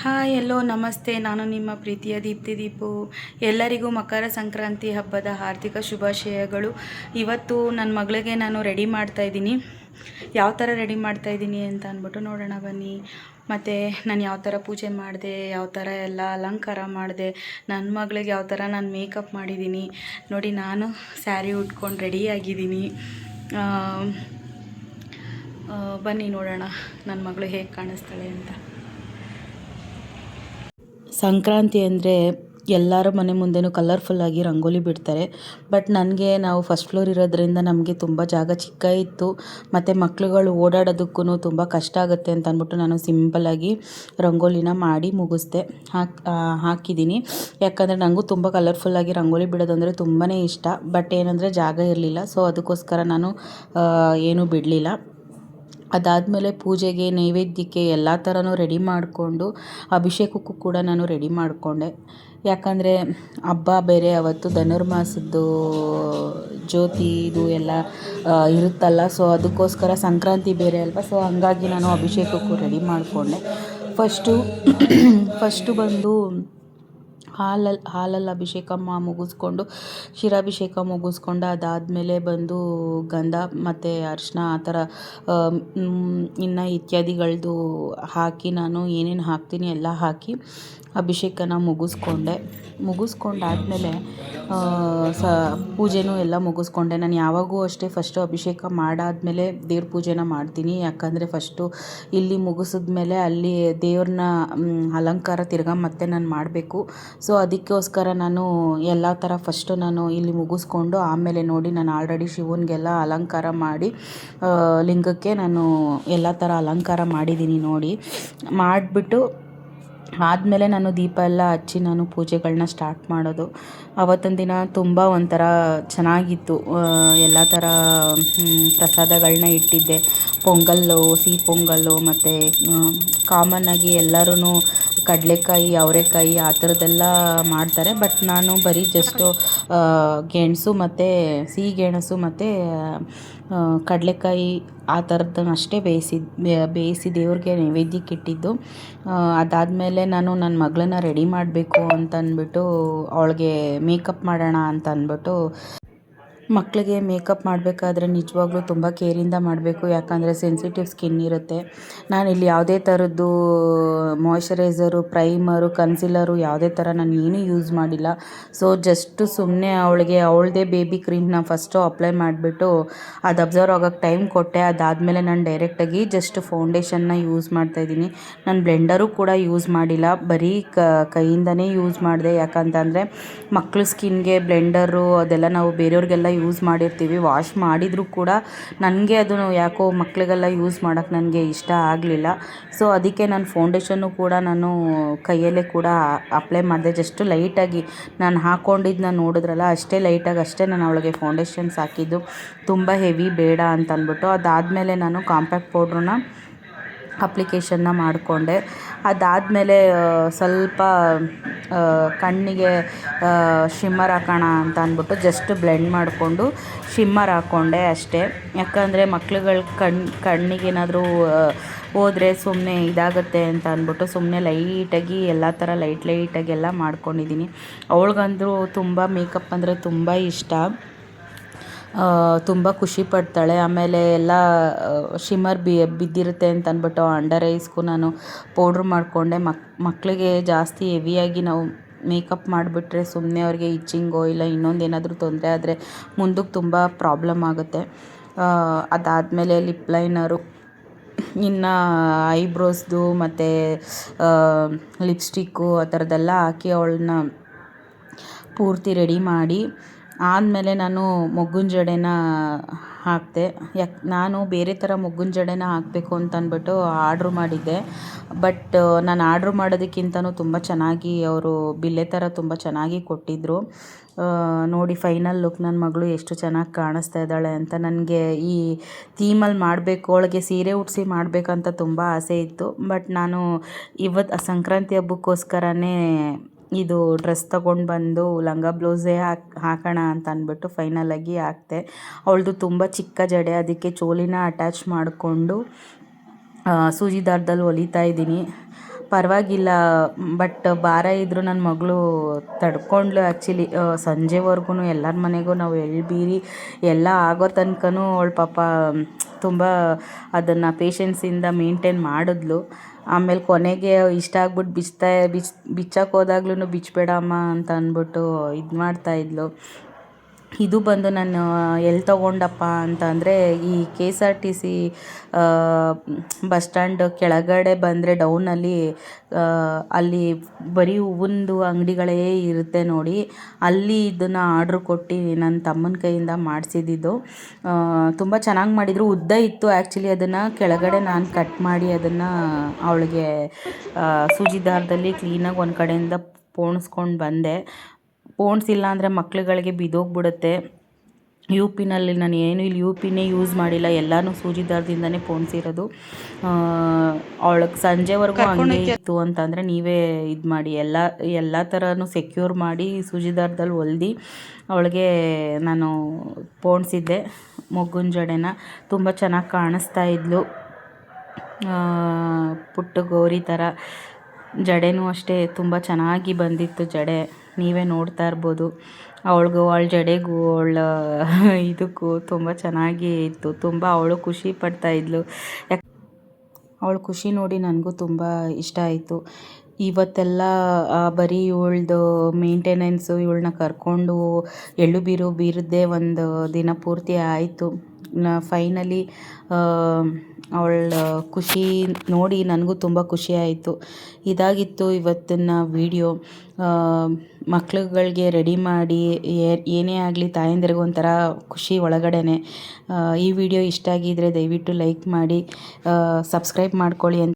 Hi ಎಲ್ಲೋ ನಮಸ್ತೆ. ನಾನು ನಿಮ್ಮ ಪ್ರೀತಿಯ ದೀಪ್ತಿ. ಎಲ್ಲರಿಗೂ ಮಕರ ಸಂಕ್ರಾಂತಿ ಹಬ್ಬದ ಹಾರ್ದಿಕ ಶುಭಾಶಯಗಳು. ಇವತ್ತು ನನ್ನ ಮಗಳಿಗೆ ನಾನು ರೆಡಿ ಮಾಡ್ತಾಯಿದ್ದೀನಿ. ಯಾವ ಥರ ರೆಡಿ ಮಾಡ್ತಾಯಿದ್ದೀನಿ ಅಂತ ಅಂದ್ಬಿಟ್ಟು ನೋಡೋಣ ಬನ್ನಿ. ಮತ್ತು ನಾನು ಯಾವ ಥರ ಪೂಜೆ ಮಾಡಿದೆ, ಯಾವ ಥರ ಎಲ್ಲ ಅಲಂಕಾರ ಮಾಡಿದೆ, ನನ್ನ ಮಗಳಿಗೆ ಯಾವ ಥರ ನಾನು ಮೇಕಪ್ ಮಾಡಿದ್ದೀನಿ ನೋಡಿ. ನಾನು ಸ್ಯಾರಿ ಉಟ್ಕೊಂಡು ರೆಡಿಯಾಗಿದ್ದೀನಿ. ಬನ್ನಿ ನೋಡೋಣ ನನ್ನ ಮಗಳು ಹೇಗೆ ಕಾಣಿಸ್ತಾಳೆ ಅಂತ. ಸಂಕ್ರಾಂತಿ ಅಂದರೆ ಎಲ್ಲರ ಮನೆ ಮುಂದೆನೂ ಕಲರ್ಫುಲ್ಲಾಗಿ ರಂಗೋಲಿ ಬಿಡ್ತಾರೆ. ಬಟ್ ನನಗೆ ನಾವು ಫಸ್ಟ್ ಫ್ಲೋರ್ ಇರೋದ್ರಿಂದ ನಮಗೆ ತುಂಬ ಜಾಗ ಚಿಕ್ಕ ಇತ್ತು, ಮತ್ತು ಮಕ್ಳುಗಳು ಓಡಾಡೋದಕ್ಕೂ ತುಂಬ ಕಷ್ಟ ಆಗುತ್ತೆ ಅಂತ ಅಂದ್ಬಿಟ್ಟು ನಾನು ಸಿಂಪಲ್ಲಾಗಿ ರಂಗೋಲಿನ ಮಾಡಿ ಮುಗಿಸ್ದೆ. ಹಾಕಿದ್ದೀನಿ. ಯಾಕಂದರೆ ನನಗೂ ತುಂಬ ಕಲರ್ಫುಲ್ಲಾಗಿ ರಂಗೋಲಿ ಬಿಡೋದಂದರೆ ತುಂಬಾ ಇಷ್ಟ. ಬಟ್ ಏನಂದರೆ ಜಾಗ ಇರಲಿಲ್ಲ, ಸೊ ಅದಕ್ಕೋಸ್ಕರ ನಾನು ಏನೂ ಬಿಡಲಿಲ್ಲ. ಅದಾದಮೇಲೆ ಪೂಜೆಗೆ ನೈವೇದ್ಯಕ್ಕೆ ಎಲ್ಲ ಥರನೂ ರೆಡಿ ಮಾಡಿಕೊಂಡು ಅಭಿಷೇಕಕ್ಕೂ ಕೂಡ ನಾನು ರೆಡಿ ಮಾಡಿಕೊಂಡೆ. ಯಾಕಂದರೆ ಹಬ್ಬ ಬೇರೆ, ಅವತ್ತು ಧನುರ್ಮಾಸದ್ದು ಜ್ಯೋತಿ ಇದು ಎಲ್ಲ ಇರುತ್ತಲ್ಲ, ಸೊ ಅದಕ್ಕೋಸ್ಕರ ಸಂಕ್ರಾಂತಿ ಬೇರೆ ಅಲ್ವಾ, ಸೊ ಹಂಗಾಗಿ ನಾನು ಅಭಿಷೇಕಕ್ಕೂ ರೆಡಿ ಮಾಡಿಕೊಂಡೆ. ಫಸ್ಟು ಬಂದು ಹಾಲಲ್ಲಿ ಅಭಿಷೇಕ ಮುಗಿಸ್ಕೊಂಡು ಕ್ಷೀರಾಭಿಷೇಕ ಮುಗಿಸ್ಕೊಂಡು ಅದಾದಮೇಲೆ ಬಂದು ಗಂಧ ಮತ್ತು ಅರಿಶಿನ ಆ ಥರ ಇನ್ನು ಇತ್ಯಾದಿಗಳದ್ದು ಹಾಕಿ ನಾನು ಏನೇನು ಹಾಕ್ತೀನಿ ಎಲ್ಲ ಹಾಕಿ ಅಭಿಷೇಕನ ಮುಗಿಸ್ಕೊಂಡಾದಮೇಲೆ ಪೂಜೆನೂ ಎಲ್ಲ ಮುಗಿಸ್ಕೊಂಡೆ. ನಾನು ಯಾವಾಗೂ ಅಷ್ಟೇ ಫಸ್ಟು ಅಭಿಷೇಕ ಮಾಡಾದಮೇಲೆ ದೇವ್ರ ಪೂಜೆನ ಮಾಡ್ತೀನಿ. ಯಾಕಂದರೆ ಫಸ್ಟು ಇಲ್ಲಿ ಮುಗಿಸಿದ್ಮೇಲೆ ಅಲ್ಲಿ ದೇವ್ರನ್ನ ಅಲಂಕಾರ ತಿರ್ಗಾ ಮತ್ತೆ ನಾನು ಮಾಡಬೇಕು. ಸೊ ಅದಕ್ಕೋಸ್ಕರ ನಾನು ಎಲ್ಲ ಥರ ಫಸ್ಟು ನಾನು ಇಲ್ಲಿ ಮುಗಿಸ್ಕೊಂಡು ಆಮೇಲೆ ನೋಡಿ ನಾನು ಆಲ್ರೆಡಿ ಶಿವನಿಗೆಲ್ಲ ಅಲಂಕಾರ ಮಾಡಿ ಲಿಂಗಕ್ಕೆ ನಾನು ಎಲ್ಲ ಥರ ಅಲಂಕಾರ ಮಾಡಿದ್ದೀನಿ ನೋಡಿ. ಮಾಡಿಬಿಟ್ಟು ಆದಮೇಲೆ ನಾನು ದೀಪ ಎಲ್ಲ ಹಚ್ಚಿ ನಾನು ಪೂಜೆಗಳನ್ನ ಸ್ಟಾರ್ಟ್ ಮಾಡೋದು. ಆವತ್ತಿನ ದಿನ ತುಂಬ ಒಂಥರ ಚೆನ್ನಾಗಿತ್ತು. ಎಲ್ಲ ಥರ ಪ್ರಸಾದಗಳನ್ನ ಇಟ್ಟಿದ್ದೆ. ಪೊಂಗಲ್ಲು, ಸಿಹಿ ಪೊಂಗಲ್ಲು, ಮತ್ತು ಕಾಮನ್ನಾಗಿ ಎಲ್ಲರೂ ಕಡಲೆಕಾಯಿ, ಅವರೆಕಾಯಿ ಆ ಥರದ್ದೆಲ್ಲ ಮಾಡ್ತಾರೆ. ಬಟ್ ನಾನು ಬರೀ ಜಸ್ಟು ಗೆಣಸು ಮತ್ತು ಸಿಹಿ ಗೆಣಸು ಮತ್ತು ಕಡಲೆಕಾಯಿ ಆ ಥರದ್ದನ್ನು ಅಷ್ಟೇ ಬೇಯಿಸಿ ದೇವ್ರಿಗೆ ನೈವೇದ್ಯಕ್ಕೆ ಇಟ್ಟಿದ್ದು. ಅದಾದಮೇಲೆ ನಾನು ನನ್ನ ಮಗಳನ್ನ ರೆಡಿ ಮಾಡಬೇಕು ಅಂತ ಅಂದ್ಬಿಟ್ಟು ಅವಳಿಗೆ ಮೇಕಪ್ ಮಾಡೋಣ ಅಂತ ಅಂದ್ಬಿಟ್ಟು ಮಕ್ಕಳಿಗೆ ಮೇಕಪ್ ಮಾಡಬೇಕಾದ್ರೆ ನಿಜವಾಗ್ಲೂ ತುಂಬ ಕೇರಿಂದ ಮಾಡಬೇಕು. ಯಾಕಂದರೆ ಸೆನ್ಸಿಟಿವ್ ಸ್ಕಿನ್ ಇರುತ್ತೆ. ನಾನಿಲ್ಲಿ ಯಾವುದೇ ಥರದ್ದು ಮಾಯ್ಶ್ಚರೈಸರು, ಪ್ರೈಮರು, ಕನ್ಸಿಲರು ಯಾವುದೇ ಥರ ನಾನು ಏನೂ ಯೂಸ್ ಮಾಡಿಲ್ಲ. ಸೊ ಜಸ್ಟು ಸುಮ್ಮನೆ ಅವಳದೇ ಬೇಬಿ ಕ್ರೀಮ್ನ ಫಸ್ಟು ಅಪ್ಲೈ ಮಾಡಿಬಿಟ್ಟು ಅದು ಅಬ್ಸರ್ವ್ ಆಗೋಕ್ಕೆ ಟೈಮ್ ಕೊಟ್ಟೆ. ಅದಾದಮೇಲೆ ನಾನು ಡೈರೆಕ್ಟಾಗಿ ಜಸ್ಟ್ ಫೌಂಡೇಶನ್ನ ಯೂಸ್ ಮಾಡ್ತಾಯಿದ್ದೀನಿ. ನಾನು ಬ್ಲೆಂಡರು ಕೂಡ ಯೂಸ್ ಮಾಡಿಲ್ಲ, ಬರೀ ಕೈಯಿಂದನೇ ಯೂಸ್ ಮಾಡಿದೆ. ಯಾಕಂತಂದರೆ ಮಕ್ಕಳು ಸ್ಕಿನ್ಗೆ ಬ್ಲೆಂಡರು ಅದೆಲ್ಲ ನಾವು ಬೇರೆಯವ್ರಿಗೆಲ್ಲ ಯೂಸ್ ಮಾಡಿರ್ತೀವಿ. ವಾಶ್ ಮಾಡಿದರೂ ಕೂಡ ನನಗೆ ಅದು ಯಾಕೋ ಮಕ್ಕಳಿಗೆಲ್ಲ ಯೂಸ್ ಮಾಡೋಕ್ಕೆ ನನಗೆ ಇಷ್ಟ ಆಗಲಿಲ್ಲ. ಸೊ ಅದಕ್ಕೆ ನಾನು ಫೌಂಡೇಶನ್ನು ಕೂಡ ನಾನು ಕೈಯಲ್ಲೇ ಕೂಡ ಅಪ್ಲೈ ಮಾಡಿದೆ. ಜಸ್ಟು ಲೈಟಾಗಿ ನಾನು ಹಾಕ್ಕೊಂಡಿದ್ದನ್ನ ನೋಡಿದ್ರಲ್ಲ, ಅಷ್ಟೇ ಲೈಟಾಗಿ ಅಷ್ಟೇ ನಾನು ಅವಳಿಗೆ ಫೌಂಡೇಶನ್ಸ್ ಹಾಕಿದ್ದು, ತುಂಬ ಹೆವಿ ಬೇಡ ಅಂತ ಅಂದ್ಬಿಟ್ಟು. ಅದಾದಮೇಲೆ ನಾನು ಕಾಂಪ್ಯಾಕ್ಟ್ ಪೌಡ್ರನ್ನ ಅಪ್ಲಿಕೇಶನ್ನ ಮಾಡಿಕೊಂಡೆ. ಅದಾದಮೇಲೆ ಸ್ವಲ್ಪ ಕಣ್ಣಿಗೆ ಶಿಮ್ಮರ್ ಹಾಕೋಣ ಅಂತ ಅಂದ್ಬಿಟ್ಟು ಜಸ್ಟ್ ಬ್ಲೆಂಡ್ ಮಾಡಿಕೊಂಡು ಶಿಮ್ಮರ್ ಹಾಕ್ಕೊಂಡೆ ಅಷ್ಟೇ. ಯಾಕಂದರೆ ಮಕ್ಳುಗಳ ಕಣ್ಣಿಗೇನಾದರೂ ಹೋದರೆ ಸುಮ್ಮನೆ ಇದಾಗುತ್ತೆ ಅಂತ ಅಂದ್ಬಿಟ್ಟು ಸುಮ್ಮನೆ ಲೈಟಾಗಿ ಎಲ್ಲ ಥರ ಲೈಟಾಗಿ ಎಲ್ಲ ಮಾಡ್ಕೊಂಡಿದ್ದೀನಿ. ಅವಳಿಗಂದ್ರೂ ತುಂಬ ಮೇಕಪ್ ಅಂದರೆ ತುಂಬ ಇಷ್ಟ, ತುಂಬ ಖುಷಿ ಪಡ್ತಾಳೆ. ಆಮೇಲೆ ಎಲ್ಲ ಶಿಮ್ಮರ್ ಬಿದ್ದಿರುತ್ತೆ ಅಂತ ಅಂದ್ಬಿಟ್ಟು ಅಂಡರ್ ಐಸ್ಗೂ ನಾನು ಪೌಡ್ರ್ ಮಾಡಿಕೊಂಡೆ. ಮಕ್ಕಳಿಗೆ ಜಾಸ್ತಿ ಹೆವಿಯಾಗಿ ನಾವು ಮೇಕಪ್ ಮಾಡಿಬಿಟ್ರೆ ಸುಮ್ಮನೆ ಅವ್ರಿಗೆ ಇಚ್ಚಿಂಗೋ ಇಲ್ಲ ಇನ್ನೊಂದು ಏನಾದರೂ ತೊಂದರೆ ಆದರೆ ಮುಂದಕ್ಕೆ ತುಂಬ ಪ್ರಾಬ್ಲಮ್ ಆಗುತ್ತೆ. ಅದಾದಮೇಲೆ ಲಿಪ್ ಲೈನರು, ಇನ್ನು ಐಬ್ರೋಸ್ದು ಮತ್ತು ಲಿಪ್ಸ್ಟಿಕ್ಕು ಆ ಥರದ್ದೆಲ್ಲ ಹಾಕಿ ಅವಳನ್ನ ಪೂರ್ತಿ ರೆಡಿ ಮಾಡಿ ಆದಮೇಲೆ ನಾನು ಮೊಗ್ಗಿನ ಜಡೆನ ಹಾಕಿದೆ. ನಾನು ಬೇರೆ ಥರ ಮೊಗ್ಗಿನ ಜಡೆನ ಹಾಕಬೇಕು ಅಂತ ಅಂದ್ಬಿಟ್ಟು ಆರ್ಡ್ರ್ ಮಾಡಿದ್ದೆ. ಬಟ್ ನಾನು ಆರ್ಡ್ರ್ ಮಾಡೋದಕ್ಕಿಂತನೂ ತುಂಬ ಚೆನ್ನಾಗಿ ಅವರು ಬಿಲ್ಲೆ ಥರ ತುಂಬ ಚೆನ್ನಾಗಿ ಕೊಟ್ಟಿದ್ದರು. ನೋಡಿ ಫೈನಲ್ ಲುಕ್ ನನ್ನ ಮಗಳು ಎಷ್ಟು ಚೆನ್ನಾಗಿ ಕಾಣಿಸ್ತಾ ಇದ್ದಾಳೆ ಅಂತ. ನನಗೆ ಈ ಥೀಮಲ್ಲಿ ಮಾಡಬೇಕು, ಅವಳಿಗೆ ಸೀರೆ ಉಡಿಸಿ ಮಾಡಬೇಕಂತ ತುಂಬ ಆಸೆ ಇತ್ತು. ಬಟ್ ನಾನು ಇವತ್ತು ಸಂಕ್ರಾಂತಿ ಹಬ್ಬಕ್ಕೋಸ್ಕರನೇ ಇದು ಡ್ರೆಸ್ ತೊಗೊಂಡು ಬಂದು ಲಂಗ ಬ್ಲೌಸೇ ಹಾಕೋಣ ಅಂತ ಅಂದ್ಬಿಟ್ಟು ಫೈನಲಾಗಿ ಹಾಕಿದೆ. ಅವಳದು ತುಂಬ ಚಿಕ್ಕ ಜಡೆ, ಅದಕ್ಕೆ ಚೋಲಿನ ಅಟ್ಯಾಚ್ ಮಾಡಿಕೊಂಡು ಸೂಜಿ ದಾರದಲ್ಲಿ ಹೊಲಿತಾ ಇದ್ದೀನಿ. ಪರವಾಗಿಲ್ಲ. ಬಟ್ ಭಾರ ಇದ್ದರೂ ನನ್ನ ಮಗಳು ತಡ್ಕೊಂಡ್ಳು ಆ್ಯಕ್ಚುಲಿ. ಸಂಜೆವರೆಗೂ ಎಲ್ಲರ ಮನೆಗೂ ನಾವು ಎಳ್ಬೀರಿ ಎಲ್ಲ ಆಗೋ ತನಕನೂ ಅವಳು ಪಾಪ ತುಂಬ ಅದನ್ನು ಪೇಷನ್ಸಿಂದ ಮೇಂಟೈನ್ ಮಾಡಿದ್ಲು. ಆಮೇಲೆ ಕೊನೆಗೆ ಇಷ್ಟ ಆಗ್ಬಿಟ್ಟು ಬಿಚ್ಚಕ್ಕೆ ಹೋದಾಗ್ಲೂ ಬಿಚ್ಚಬೇಡ ಅಮ್ಮ ಅಂತ ಅಂದ್ಬಿಟ್ಟು ಇದು ಮಾಡ್ತಾಯಿದ್ಲು. ಇದು ಬಂದು ನಾನು ಎಲ್ಲಿ ತೊಗೊಂಡಪ್ಪ ಅಂತ ಅಂದರೆ ಈ KSRTC ಬಸ್ ಸ್ಟ್ಯಾಂಡ್ ಕೆಳಗಡೆ ಬಂದರೆ ಡೌನಲ್ಲಿ ಅಲ್ಲಿ ಬರೀ ಹೂವಿಂದು ಅಂಗಡಿಗಳೇ ಇರುತ್ತೆ ನೋಡಿ, ಅಲ್ಲಿ ಇದನ್ನು ಆರ್ಡ್ರ್ ಕೊಟ್ಟು ನನ್ನ ತಮ್ಮನ ಕೈಯಿಂದ ಮಾಡಿಸಿದ್ದು. ತುಂಬ ಚೆನ್ನಾಗಿ ಮಾಡಿದರು. ಉದ್ದ ಇತ್ತು ಆ್ಯಕ್ಚುಲಿ. ಅದನ್ನು ಕೆಳಗಡೆ ನಾನು ಕಟ್ ಮಾಡಿ ಅದನ್ನು ಅವಳಿಗೆ ಸೂಜಿ ದಾರದಲ್ಲಿ ಕ್ಲೀನಾಗಿ ಒಂದು ಕಡೆಯಿಂದ ಪೋಣಿಸ್ಕೊಂಡು ಬಂದೆ. ಪೋಣಿಸಿಲ್ಲ ಅಂದರೆ ಮಕ್ಳುಗಳಿಗೆ ಬಿದ್ದೋಗ್ಬಿಡುತ್ತೆ. UPನಲ್ಲಿ ನಾನು ಏನು ಇಲ್ಲಿ UPನೇ ಯೂಸ್ ಮಾಡಿಲ್ಲ, ಎಲ್ಲನೂ ಸೂಜಿ ದಾರದಿಂದನೇ ಪೋಣಿಸಿರೋದು. ಅವಳಿಗೆ ಸಂಜೆವರೆಗೂ ಹಂಗೆ ಇತ್ತು ಅಂತಂದರೆ ನೀವೇ ಇದು ಮಾಡಿ, ಎಲ್ಲ ಥರನೂ ಸೆಕ್ಯೂರ್ ಮಾಡಿ ಸೂಜಿ ದಾರದಲ್ಲಿ ಹೊಲ್ದು ಅವಳಿಗೆ ನಾನು ಪೋಣಿಸಿದ್ದೆ ಮೊಗ್ಗಿನ ಜಡೆನ. ತುಂಬ ಚೆನ್ನಾಗಿ ಕಾಣಿಸ್ತಾ ಇದ್ಲು, ಪುಟ್ಟ ಗೌರಿ ಥರ. ಜಡೆನೂ ಅಷ್ಟೇ ತುಂಬ ಚೆನ್ನಾಗಿ ಬಂದಿತ್ತು ಜಡೆ, ನೀವೇ ನೋಡ್ತಾ ಇರ್ಬೋದು. ಅವಳ ಜಡೆಗೂ ಅವಳ ಇದಕ್ಕೂ ತುಂಬ ಚೆನ್ನಾಗಿ ಇತ್ತು. ತುಂಬ ಅವಳು ಖುಷಿ ಪಡ್ತಾಯಿದ್ಲು. ಅವಳ ಖುಷಿ ನೋಡಿ ನನಗೂ ತುಂಬ ಇಷ್ಟ ಆಯಿತು. ಇವತ್ತೆಲ್ಲ ಬರೀ ಇವಳ್ದು ಮೇಂಟೆನೆನ್ಸು, ಇವಳನ್ನ ಕರ್ಕೊಂಡು ಎಳ್ಳು ಬೀರದ್ದೇ ಒಂದು ದಿನ ಪೂರ್ತಿ ಆಯಿತು. ಫೈನಲಿ ಅವಳ ಖುಷಿ ನೋಡಿ ನನಗೂ ತುಂಬ ಖುಷಿ ಆಯಿತು. ಇದಾಗಿತ್ತು ಇವತ್ತಿನ ವಿಡಿಯೋ. ಮಕ್ಳುಗಳಿಗೆ ರೆಡಿ ಮಾಡಿ ಏನೇ ಆಗಲಿ ತಾಯಂದಿರಿಗೆ ಒಂಥರ ಖುಷಿ ಒಳಗಡೆನೆ. ಈ ವಿಡಿಯೋ ಇಷ್ಟ ಆಗಿದ್ದರೆ ದಯವಿಟ್ಟು ಲೈಕ್ ಮಾಡಿ, ಸಬ್ಸ್ಕ್ರೈಬ್ ಮಾಡ್ಕೊಳ್ಳಿ ಅಂತ